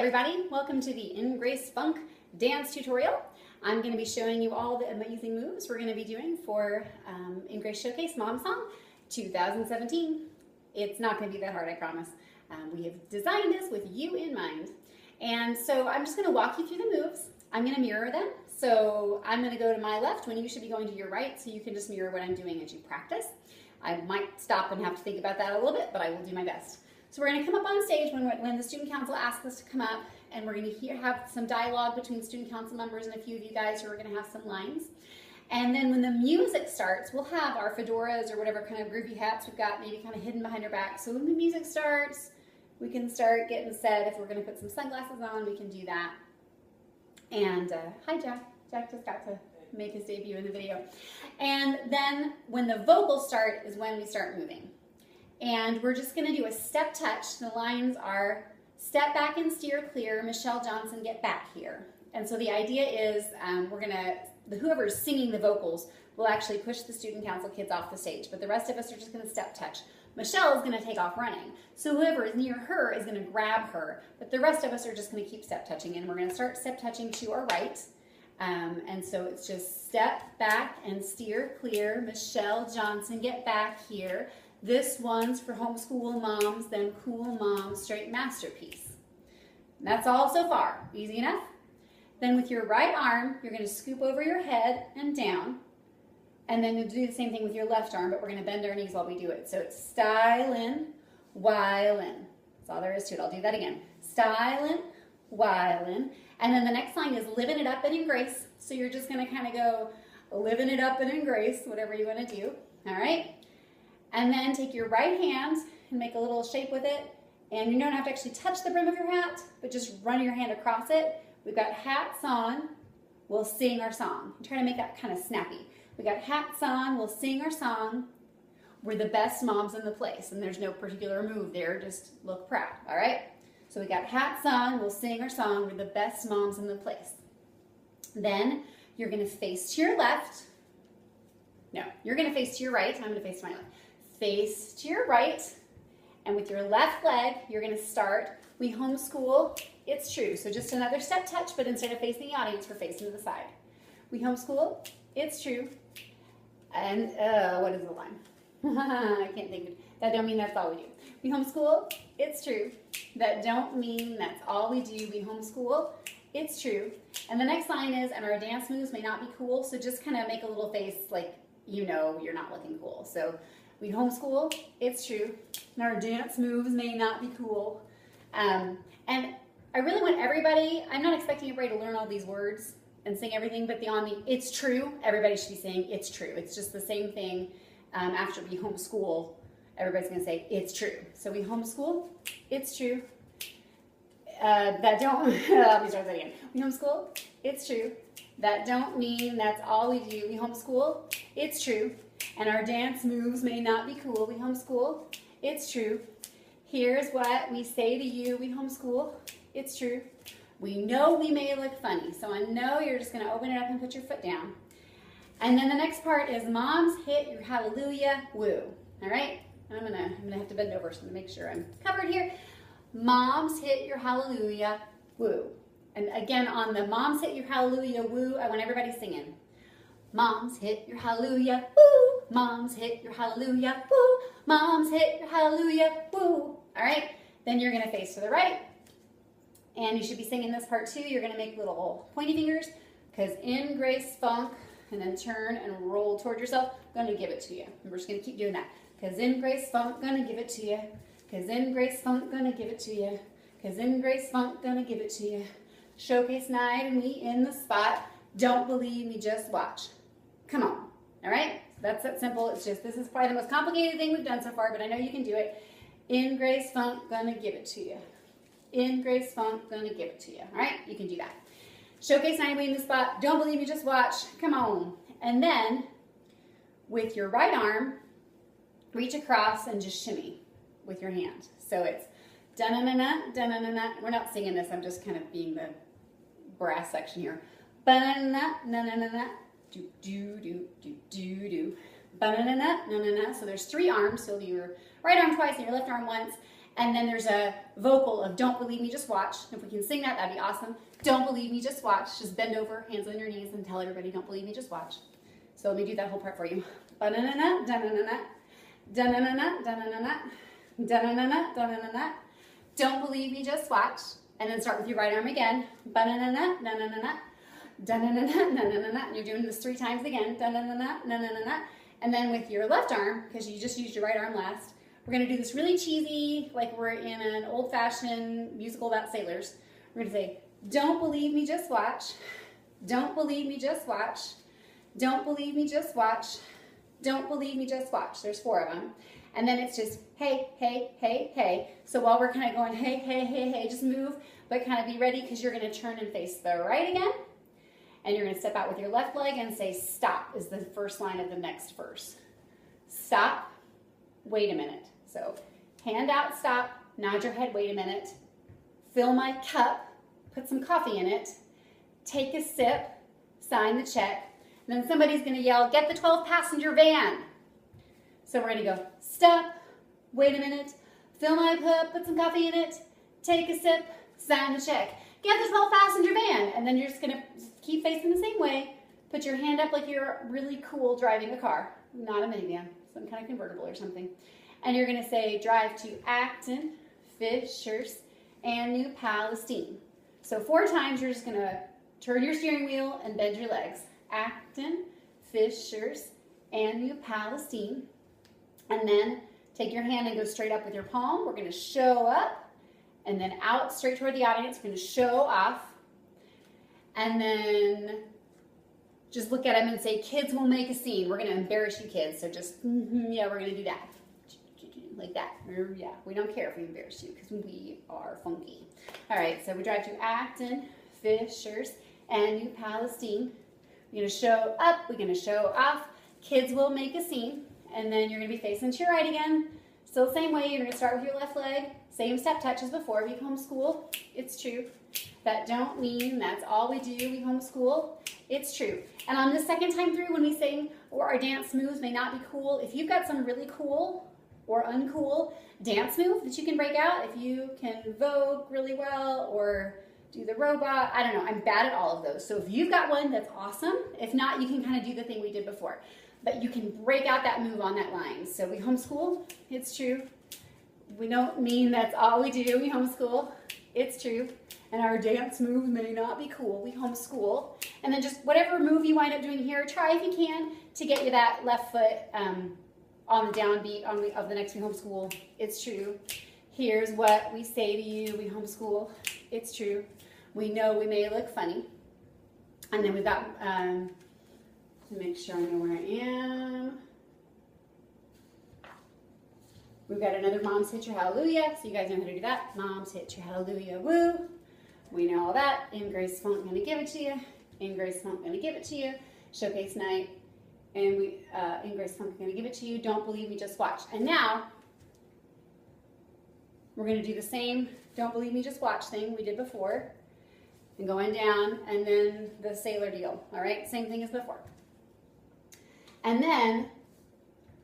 everybody, welcome to the In Grace Funk dance tutorial. I'm going to be showing you all the amazing moves we're going to be doing for In Grace Showcase Mom Song 2017. It's not going to be that hard, I promise. We have designed this with you in mind. And so I'm just going to walk you through the moves. I'm going to mirror them. So I'm going to go to my left when you should be going to your right, so you can just mirror what I'm doing as you practice. I might stop and have to think about that a little bit, but I will do my best. So we're going to come up on stage when the student council asks us to come up, and we're going to have some dialogue between student council members and a few of you guys who are going to have some lines. And then when the music starts, we'll have our fedoras or whatever kind of groovy hats we've got maybe kind of hidden behind our back. So when the music starts, we can start getting set. If we're going to put some sunglasses on, we can do that. And hi, Jack. Jack just got to make his debut in the video. And then when the vocals start is when we start moving. And we're just going to do a step touch. The lines are step back and steer clear, Michelle Johnson, get back here. And so the idea is whoever's singing the vocals will actually push the student council kids off the stage, but the rest of us are just going to step touch. Michelle is going to take off running. So whoever is near her is going to grab her, but the rest of us are just going to keep step touching, and we're going to start step touching to our right. And so it's just step back and steer clear, Michelle Johnson, get back here. This one's for homeschool moms, then cool moms, straight masterpiece. And that's all so far. Easy enough? Then with your right arm, you're going to scoop over your head and down. And then you'll do the same thing with your left arm, but we're going to bend our knees while we do it. So it's style in, while in. That's all there is to it. I'll do that again. Style in, while in. And then the next line is living it up and in grace. So you're just going to kind of go living it up and in grace, whatever you want to do. All right? And then take your right hand and make a little shape with it. And you don't have to actually touch the brim of your hat, but just run your hand across it. We've got hats on, we'll sing our song. I'm trying to make that kind of snappy. We got hats on, we'll sing our song. We're the best moms in the place, and there's no particular move there, just look proud, all right? So we got hats on, we'll sing our song. We're the best moms in the place. Then you're gonna face to your left. No, you're gonna face to your right. I'm gonna face to my left. Face to your right, and with your left leg, you're going to start. We homeschool, it's true. So just another step touch, but instead of facing the audience, we're facing to the side. We homeschool, it's true. And what is the line? I can't think of it. That don't mean that's all we do. We homeschool, it's true. That don't mean that's all we do. We homeschool, it's true. And the next line is, and our dance moves may not be cool, so just kind of make a little face like you know you're not looking cool. So we homeschool, it's true, and our dance moves may not be cool. And I really want everybody, I'm not expecting everybody to learn all these words and sing everything, but it's true, everybody should be saying it's true. It's just the same thing after we homeschool, everybody's gonna say it's true. So we homeschool, it's true. That don't, let me start that again. We homeschool, it's true. That don't mean that's all we do. We homeschool, it's true. And our dance moves may not be cool. We homeschool, it's true. Here's what we say to you. We homeschool, it's true. We know we may look funny, so I know you're just going to open it up and put your foot down. And then the next part is moms hit your hallelujah woo. All right? I'm gonna have to bend over so to make sure I'm covered here. Moms hit your hallelujah woo. And again, on the moms hit your hallelujah woo, I want everybody singing. Moms hit your hallelujah woo. Moms hit your hallelujah woo. Moms hit your hallelujah woo. All right, then you're gonna face to the right, and you should be singing this part too. You're gonna make little pointy fingers, because in grace funk, and then turn and roll toward yourself. I'm gonna give it to you. And we're just gonna keep doing that. Because in grace funk, gonna give it to you. Because in grace funk, gonna give it to you. Because in grace funk, gonna give it to you. Showcase night and we in the spot. Don't believe me, just watch. Come on, all right? That's that simple. It's just, this is probably the most complicated thing we've done so far, but I know you can do it. In grace funk, gonna give it to you. In grace funk, gonna give it to you. All right, you can do that. Showcase night in the spot. Don't believe me, just watch. Come on. And then with your right arm, reach across and just shimmy with your hand. So it's da-na-na-na, da-na-na-na. We're not singing this. I'm just kind of being the brass section here. Ba-na-na-na, na-na-na-na. Do, do, do, do, do, do. Ba-na-na-na, na-na-na. So there's 3 arms. So your right arm twice and your left arm once. And then there's a vocal of don't believe me, just watch. If we can sing that, that'd be awesome. Don't believe me, just watch. Just bend over, hands on your knees, and tell everybody don't believe me, just watch. So let me do that whole part for you. Ba-na-na-na, da-na-na-na, da-na-na-na, da-na-na-na, da-na-na-na, da-na-na-na. Don't believe me, just watch. And then start with your right arm again. Ba-na-na-na, na-na-na-na, da-na-na-na, na-na-na-na. And you're doing this 3 times again. Da-na-na-na, na-na-na-na. And then with your left arm, because you just used your right arm last, we're going to do this really cheesy, like we're in an old-fashioned musical about sailors. We're going to say, don't believe me, just watch. Don't believe me, just watch. Don't believe me, just watch. Don't believe me, just watch. There's 4 of them. And then it's just, hey, hey, hey, hey. So while we're kind of going, hey, hey, hey, hey, just move, but kind of be ready because you're going to turn and face the right again. And you're going to step out with your left leg and say, stop is the first line of the next verse. Stop, wait a minute. So hand out, stop, nod your head, wait a minute. Fill my cup, put some coffee in it. Take a sip, sign the check. And then somebody's going to yell, get the 12-passenger van. So we're going to go, stop, wait a minute, fill my cup, put some coffee in it, take a sip, sign the check. Get the 12-passenger van. And then you're just going to keep facing the same way. Put your hand up like you're really cool driving a car, not a minivan, some kind of convertible or something. And you're going to say, drive to Acton, Fishers, and New Palestine. So 4 times you're just going to turn your steering wheel and bend your legs. Acton, Fishers, and New Palestine. And then take your hand and go straight up with your palm. We're going to show up and then out straight toward the audience. We're going to show off. And then just look at them and say, kids will make a scene. We're going to embarrass you kids. So just, yeah, we're going to do that. Like that. Yeah, we don't care if we embarrass you because we are funky. All right, so we drive to Acton, Fishers, and New Palestine. We're going to show up. We're going to show off. Kids will make a scene. And then you're going to be facing to your right again. Still the same way. You're going to start with your left leg. Same step touch as before. We homeschool. It's true. That don't mean that's all we do. We homeschool. It's true. And on the second time through when we sing, or our dance moves may not be cool, if you've got some really cool or uncool dance move that you can break out, if you can Vogue really well or do the robot, I don't know. I'm bad at all of those. So if you've got one, that's awesome. If not, you can kind of do the thing we did before. But you can break out that move on that line. So we homeschool, it's true. We don't mean that's all we do, we homeschool, it's true. And our dance move may not be cool, we homeschool. And then just whatever move you wind up doing here, try if you can to get you that left foot on the downbeat of the next we homeschool, it's true. Here's what we say to you, we homeschool, it's true. We know we may look funny. And then we've got, to make sure I know where I am. We've got another Moms Hit Your Hallelujah, so you guys know how to do that. Moms Hit Your Hallelujah, woo. We know all that. In Grace Funk, gonna give it to you. In Grace Funk, gonna give it to you. Showcase night, and in Grace Funk, gonna give it to you. Don't believe me, just watch. And now, we're gonna do the same don't believe me, just watch thing we did before. And going down, and then the sailor deal, all right? Same thing as before. And then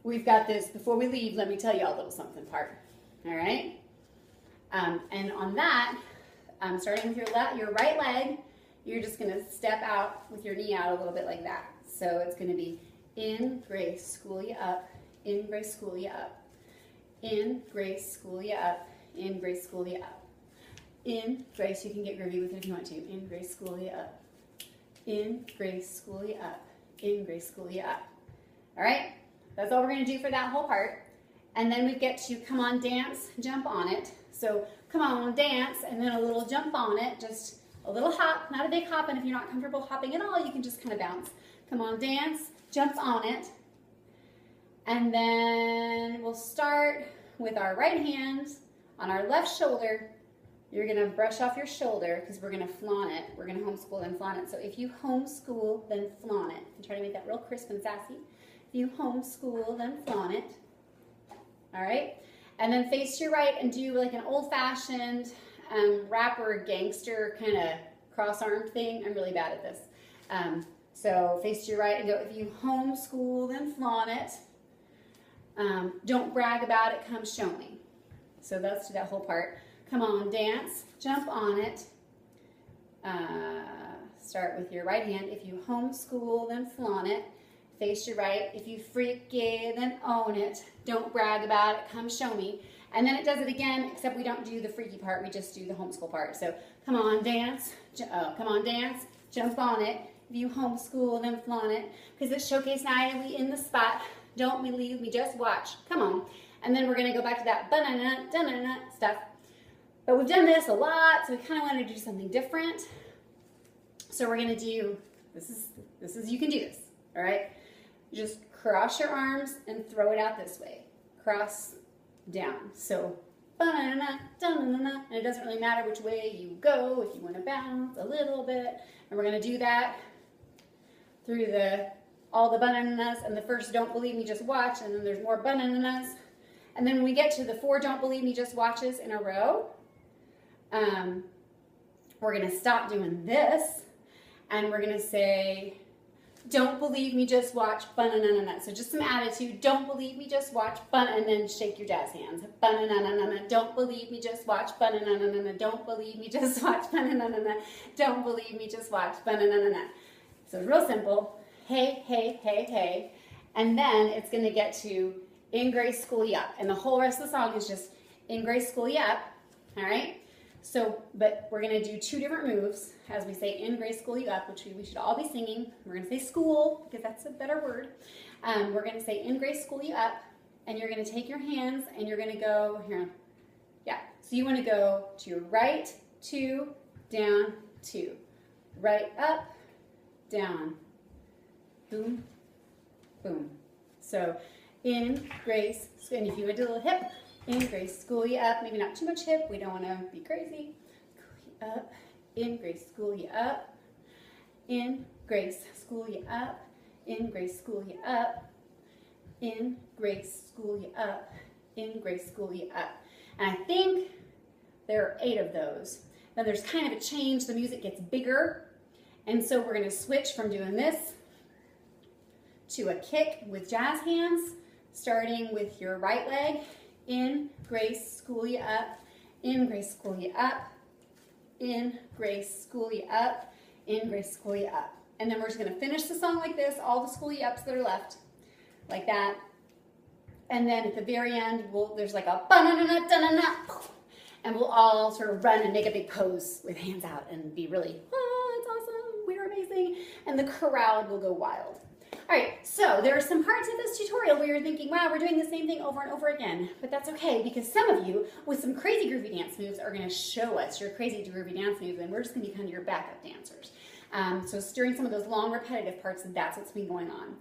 we've got this, before we leave, let me tell you a little something part, all right? And on that, starting with your right leg, you're just gonna step out with your knee out a little bit like that. So it's gonna be in grace, school you up, in grace, school you up, in grace, school you up, in grace, school you up. In grace, you can get groovy with it if you want to. In grace, school you up, in grace, school you up, in grace, school you up. All right, that's all we're going to do for that whole part. And then we get to come on, dance, jump on it. So come on, dance, and then a little jump on it, just a little hop, not a big hop, and if you're not comfortable hopping at all, you can just kind of bounce. Come on, dance, jump on it. And then we'll start with our right hand on our left shoulder. You're going to brush off your shoulder because we're going to flaunt it. We're going to homeschool and flaunt it. So if you homeschool, then flaunt it. And try to make that real crisp and sassy. If you homeschool, then flaunt it. All right? And then face to your right and do like an old-fashioned rapper gangster kind of cross-armed thing. I'm really bad at this. So face to your right and go, if you homeschool, then flaunt it. Don't brag about it, come show me. So let's do that whole part. Come on, dance, jump on it. Start with your right hand. If you homeschool, then flaunt it. Face your right. If you freaky, then own it. Don't brag about it. Come show me. And then it does it again, except we don't do the freaky part. We just do the homeschool part. So come on, dance. Come on, dance. Jump on it. If you homeschool, then flaunt it. Because it's showcase night and we in the spot. Don't believe me, just watch. Come on. And then we're going to go back to that banana, da-na-na stuff. But we've done this a lot, so we kind of want to do something different. So we're going to do, this is, you can do this, all right? Just cross your arms and throw it out this way. Cross down. So, banana, da-na-na-na. And it doesn't really matter which way you go, if you want to bounce a little bit. And we're going to do that through all the bananas. And the first don't believe me, just watch. And then there's more bananas. And then when we get to the 4 don't believe me, just watches in a row, we're going to stop doing this. And we're going to say, don't believe me, just watch, ba-na-na-na-na. So just some attitude. Don't believe me, just watch, and then shake your jazz hands. Ba-na-na-na-na-na. Don't believe me, just watch, ba-na-na-na-na-na. Don't believe me, just watch, ba-na-na-na-na. Don't believe me, just watch, ba-na-na-na-na. So real simple. Hey, hey, hey, hey. And then it's going to get to In Grace School You Up. And the whole rest of the song is just In Grace School You Up. All right? So, but we're going to do 2 different moves as we say In Grace School You Up, which we should all be singing. We're going to say school because that's a better word. We're going to say In Grace School You Up, and you're going to take your hands and you're going to go here. Yeah. So you want to go to your right, 2, down, 2. Right, up, down. Boom, boom. So In Grace, and if you would do a little hip, In Grace School You Up. Maybe not too much hip. We don't want to be crazy. School you up. In Grace School You Up. In Grace School You Up. In Grace School You Up. In Grace School You Up. In Grace School You Up. And I think there are 8 of those. Then there's kind of a change. The music gets bigger. And so we're going to switch from doing this to a kick with jazz hands, starting with your right leg. In Grace School You Up. In Grace School You Up. In Grace School You Up. In Grace School You Up. And then we're just going to finish the song like this, all the school you ups that are left, like that. And then at the very end, there's like a ba-na-na-na, da-na-na, and we'll all sort of run and make a big pose with hands out and be really, oh, it's awesome, we're amazing. And the crowd will go wild. All right, so there are some parts of this tutorial where you're thinking, wow, we're doing the same thing over and over again. But that's okay, because some of you with some crazy groovy dance moves are going to show us your crazy groovy dance moves, and we're just going to be kind of your backup dancers. So during some of those long repetitive parts, that's what's been going on.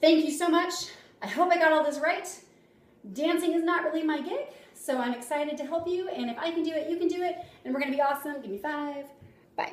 Thank you so much. I hope I got all this right. Dancing is not really my gig, so I'm excited to help you, and if I can do it, you can do it, and we're going to be awesome. Give me 5. Bye.